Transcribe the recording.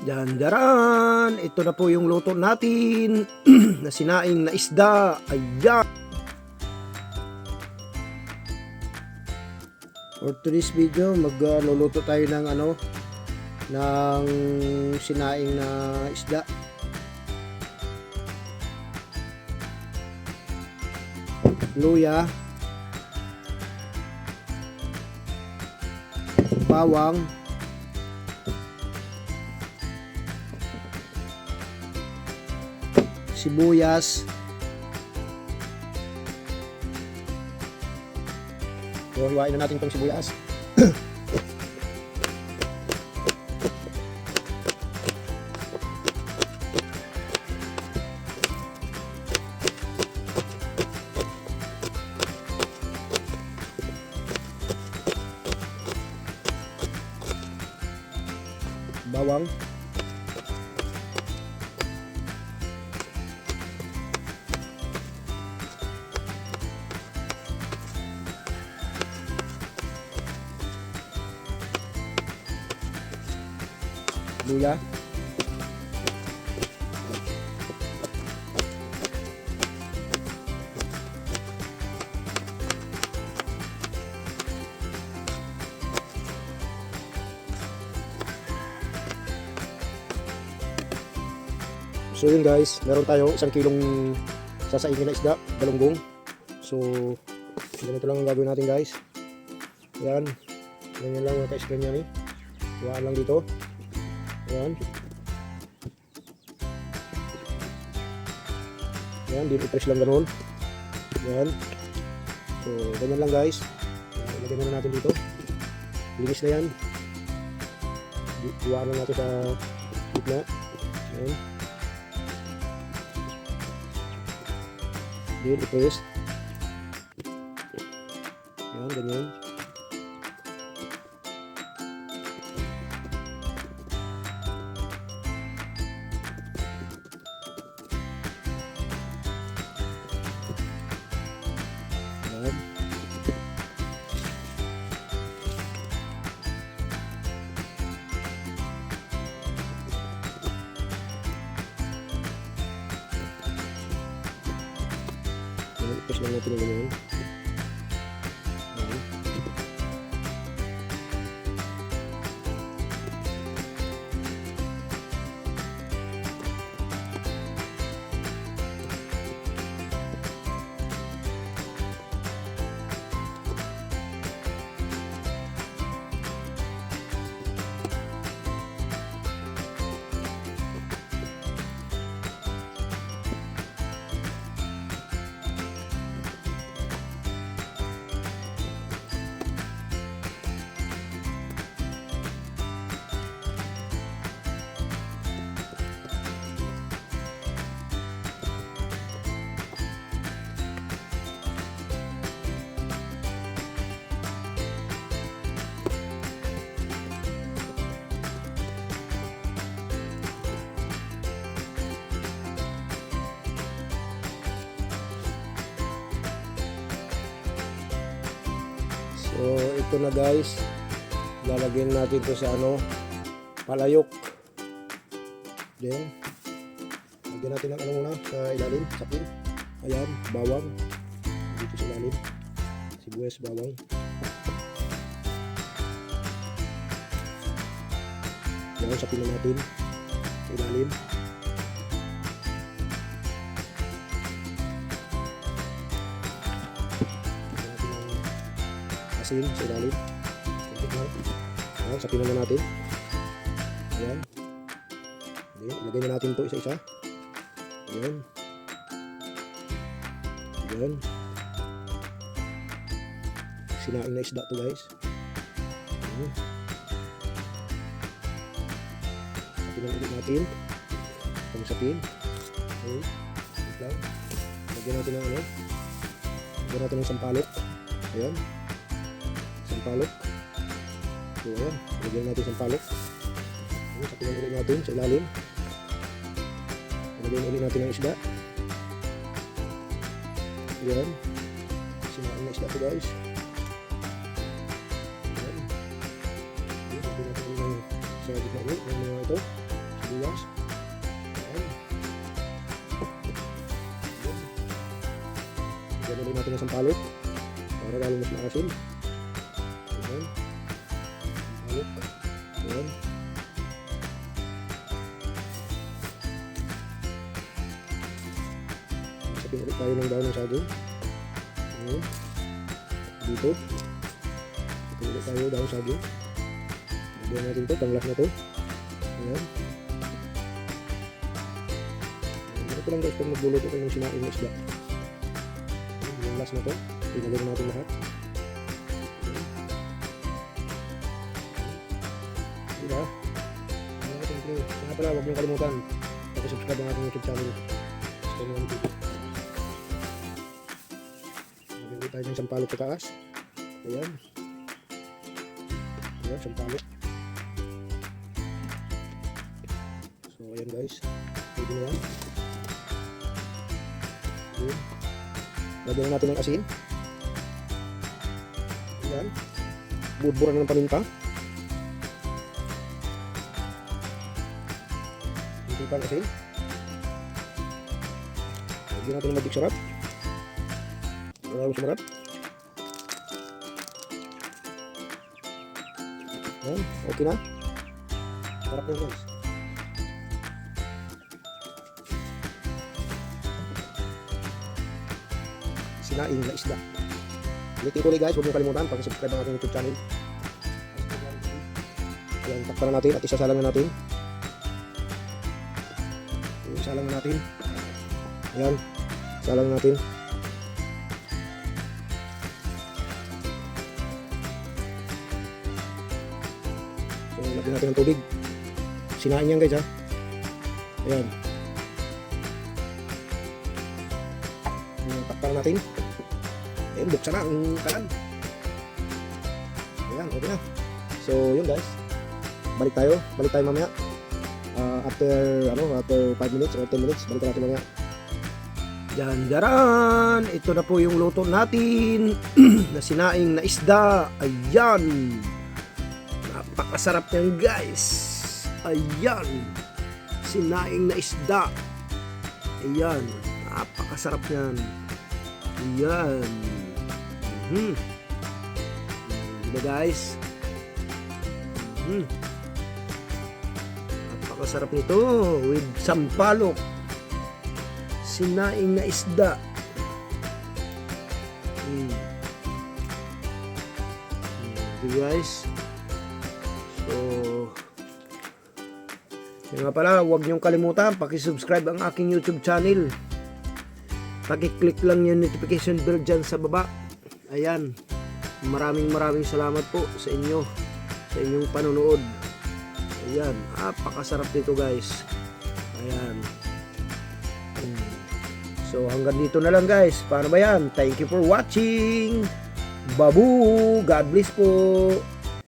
Jandaran, ito na po yung luto natin na sinaing na isda. Ayan. For today's video, magluluto tayo ng ng sinaing na isda. Luya, bawang, sibuyas, so hiwain na natin itong sibuyas. Bawang, luya, so yun guys, meron tayo 1 kilong sasaingin na isda, galunggong. So ganito lang ang gagawin natin guys. Yan, ganyan lang mga ka-screen yan eh. Iwaan lang dito. Yan. Yan, dito i-press lang ganun. Yan. So ganyan lang guys. Ilagay na natin dito. Linis na yan. Iwaan lang natin sa gitna. Yan. Then i-press. Yan, ganyan. Yan. I-press lang natin yung ganyan. Yan. So ito na guys, lalagyan natin to sa palayok. Then lagyan natin ng muna sa ilalim, sapin. Ayan, bawang dito sa ilalim, sibuyas, bawang. Yan, sapin na natin sa ilalim. Asin sa ilalim. Ayan, sapinan na natin. Ayan. Ayan, ilagay na natin ito isa-isa. Ayan. Ayan. Sinaing na isda to guys. Ayan. Sapinan ulit natin. Ang sapin. Ayan. Wait lang. Lagyan natin ng lagyan natin ng sampalok. Ayan. Sampalok. So ayan, lagyan natin sampalok. Ayan, sapinan ulit natin sa ilalim. Lagyan ulit natin ang isda. Ayan, sinaing na isda ito guys. Ayan. Lagyan natin sa gitna ulit ng mga ito. sibuyas. Ayan. Lagyan ulit natin ng sampalok para lalo mas maasim. Ayan. Sampalok. Ayan. Masapin ulit tayo ng daon ng saging. Ayan. Dito. Masapin ulit tayo daon ng saging. Lagyan natin ito, pang-last na ito. Ayan. Ito lang guys pag magluluto kayo ng sinaing na isda. Ayan, yung last na ito. Pinagyan natin lahat. Ayan. Diba? Ayan natin ito. Kaya pala, huwag niyong kalimutan. Subscribe ang ating YouTube channel. Gusto nyo ang video. Lagyan tayo ng sampalok sa taas. Ayan. Ayan, sampalok. So, ayan guys. Pwede na yan. Ayan. Lagyan natin ng asin. Ayan. Budburan ng paminta. Hindi pa ang asin. Lagyan natin ng magic sarap. Maraming sumarap. Ayan. Okay na. Sarap na guys. Sinaing na isda. Ulitin ko ulit guys, huwag niyo kalimutan pag-subscribe ang ating YouTube channel. Ayan, takpan na natin at isasalang na natin. Isasalang na natin. Ayan, isasalang na natin. So, lagyan natin ng tubig. Sinaing yan guys ha. Ayan. Takpan na natin. Ayan, buksan na ang kalan. Ayan, okay na. So, yun guys. Balik tayo mamaya. After 5 minutes or 10 minutes, balik natin mamaya. Jaran! Ito na po yung luto natin na sinaing na isda. Ayan. Napakasarap yan guys. Ayan. Sinaing na isda. Ayan. Napakasarap yan. Ayan. Diba guys? Napakasarap nito with sampalok. Sinaing na isda. Diba guys? So, yun nga pala, huwag niyong kalimutan paki-subscribe ang aking YouTube channel. Paki-click lang yung notification bell dyan sa baba. Ayan. Maraming salamat po sa inyo. Sa inyong panonood. Ayan. Napakasarap dito guys. Ayan. So hanggang dito na lang guys. Paano ba yan? Thank you for watching. Babu. God bless po.